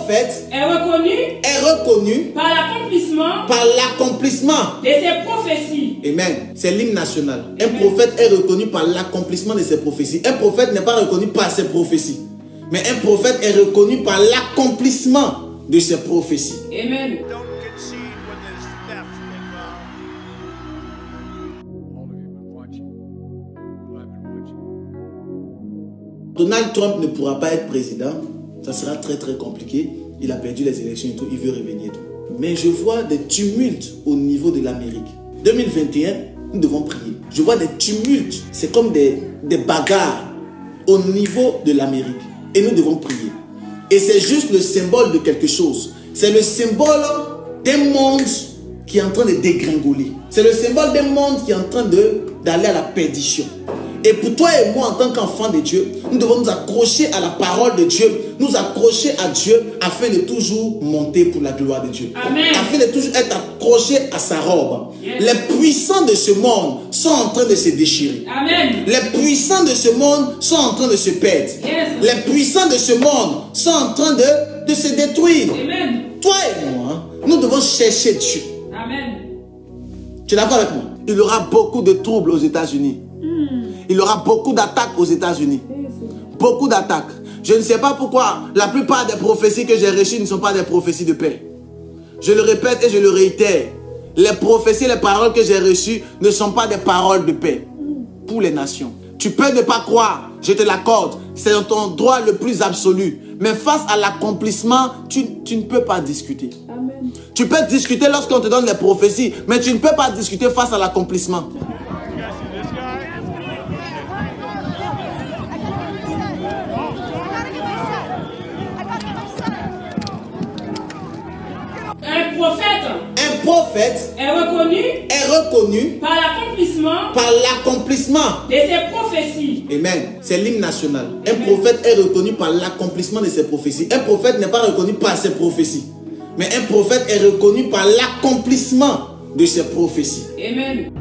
est reconnu par l'accomplissement de ses prophéties. Amen. C'est l'hymne national. Un prophète est reconnu par l'accomplissement de ses prophéties. Un prophète n'est pas reconnu par ses prophéties, mais un prophète est reconnu par l'accomplissement de ses prophéties. Amen. Donald Trump ne pourra pas être président. Ça sera très très compliqué. Il a perdu les élections et tout. Il veut revenir et tout. Mais je vois des tumultes au niveau de l'Amérique. 2021, nous devons prier. Je vois des tumultes. C'est comme des bagarres au niveau de l'Amérique. Et nous devons prier. Et c'est juste le symbole de quelque chose. C'est le symbole d'un monde qui est en train de dégringoler. C'est le symbole d'un monde qui est en train d'aller à la perdition. Et pour toi et moi, en tant qu'enfants de Dieu, nous devons nous accrocher à la parole de Dieu, nous accrocher à Dieu afin de toujours monter pour la gloire de Dieu. Amen. Afin de toujours être accroché à sa robe. Yes. Les puissants de ce monde sont en train de se déchirer. Amen. Les puissants de ce monde sont en train de se perdre. Yes. Les puissants de ce monde sont en train de se détruire. Amen. Toi et moi, nous devons chercher Dieu. Amen. Tu es d'accord avec moi? Il y aura beaucoup de troubles aux États-Unis. Il y aura beaucoup d'attaques aux États-Unis. Beaucoup d'attaques. Je ne sais pas pourquoi la plupart des prophéties que j'ai reçues ne sont pas des prophéties de paix. Je le répète et je le réitère. Les prophéties, les paroles que j'ai reçues ne sont pas des paroles de paix pour les nations. Tu peux ne pas croire, je te l'accorde. C'est ton droit le plus absolu. Mais face à l'accomplissement, tu ne peux pas discuter. Amen. Tu peux discuter lorsqu'on te donne les prophéties, mais tu ne peux pas discuter face à l'accomplissement. Un prophète est reconnu par l'accomplissement de ses prophéties. Amen. C'est l'hymne national. Un prophète est reconnu par l'accomplissement de ses prophéties. Un prophète n'est pas reconnu par ses prophéties, mais un prophète est reconnu par l'accomplissement de ses prophéties. Amen.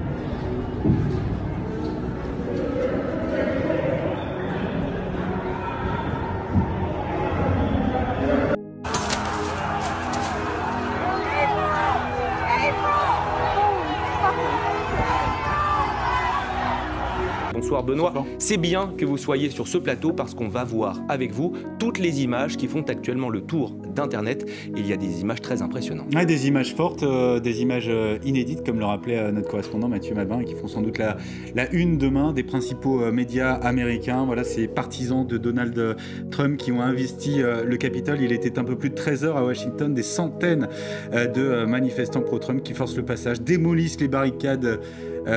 Bonsoir Benoît, c'est bien que vous soyez sur ce plateau parce qu'on va voir avec vous toutes les images qui font actuellement le tour d'Internet. Il y a des images très impressionnantes. Ouais, des images fortes, des images inédites comme le rappelait notre correspondant Mathieu Mabin et qui font sans doute la une demain des principaux médias américains. Voilà, ces partisans de Donald Trump qui ont investi le Capitole. Il était un peu plus de 13 heures à Washington. Des centaines de manifestants pro-Trump qui forcent le passage, démolissent les barricades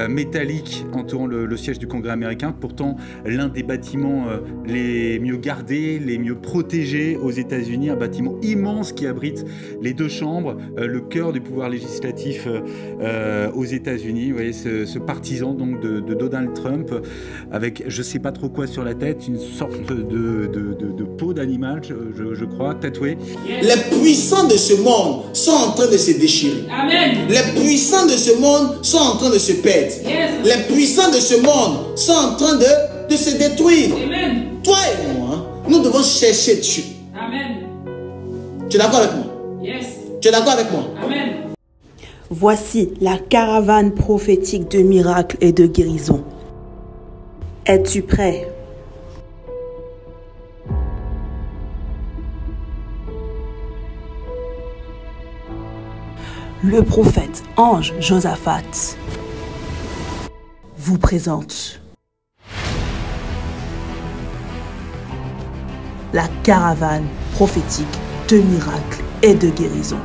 métalliques entourant le siège du Congrès américain, pourtant l'un des bâtiments les mieux gardés, les mieux protégés aux États-Unis, un bâtiment immense qui abrite les deux chambres, le cœur du pouvoir législatif aux États-Unis. Vous voyez ce partisan donc de Donald Trump avec je sais pas trop quoi sur la tête, une sorte de peau d'animal, je crois, tatoué. Les puissants de ce monde sont en train de se déchirer. Amen. Les puissants de ce monde sont en train de se perdre. Yes. Les puissants de ce monde sont en train de se détruire. Amen. Toi et moi, nous devons chercher Dieu. Amen. Tu es d'accord avec moi? Yes. Tu es d'accord avec moi? Amen. Voici la caravane prophétique de miracles et de guérison. Es-tu prêt? Le prophète ange Josaphat vous présente la caravane prophétique de miracles et de guérison.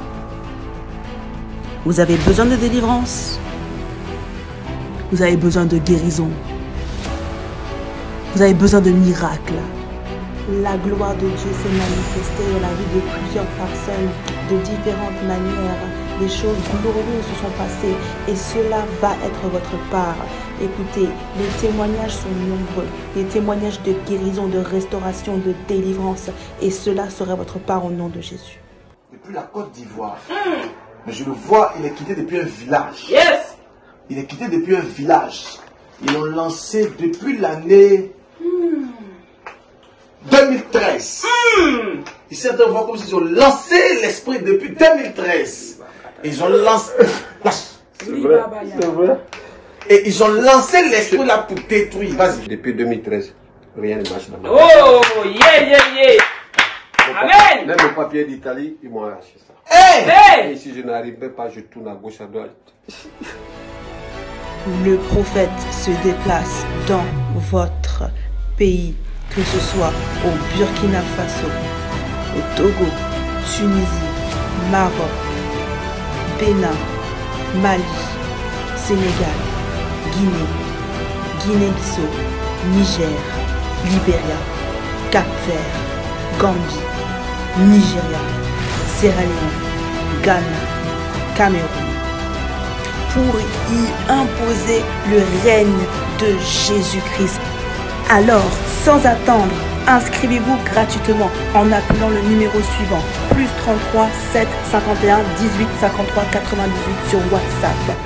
Vous avez besoin de délivrance, vous avez besoin de guérison, vous avez besoin de miracles. La gloire de Dieu s'est manifestée dans la vie de plusieurs personnes de différentes manières. Des choses glorieuses se sont passées et cela va être votre part. Écoutez, les témoignages sont nombreux, des témoignages de guérison, de restauration, de délivrance et cela sera votre part au nom de Jésus. Depuis la Côte d'Ivoire, mais je le vois, il est quitté depuis un village. Yes. Il est quitté depuis un village. Ils l'ont lancé depuis l'année 2013. Ici, on voit comme s'ils ont lancé l'esprit depuis 2013. Ils ont lancé... C'est vrai, c'est vrai. Et ils ont lancé l'esprit là pour détruire. Vas-y. Depuis 2013, rien ne marche dans ma Oh, yeah. Amen. Même le papier d'Italie, ils m'ont arraché ça. Hey! Et si je n'arrivais pas, je tourne à gauche, à droite. Le prophète se déplace dans votre pays, que ce soit au Burkina Faso, au Togo, Tunisie, Maroc, Bénin, Mali, Sénégal, Guinée, Guinée-Bissau, Niger, Libéria, Cap-Vert, Gambie, Nigeria, Sierra Leone, Ghana, Cameroun, pour y imposer le règne de Jésus-Christ. Alors, sans attendre, inscrivez-vous gratuitement en appelant le numéro suivant, +33 7 51 18 53 98 sur WhatsApp.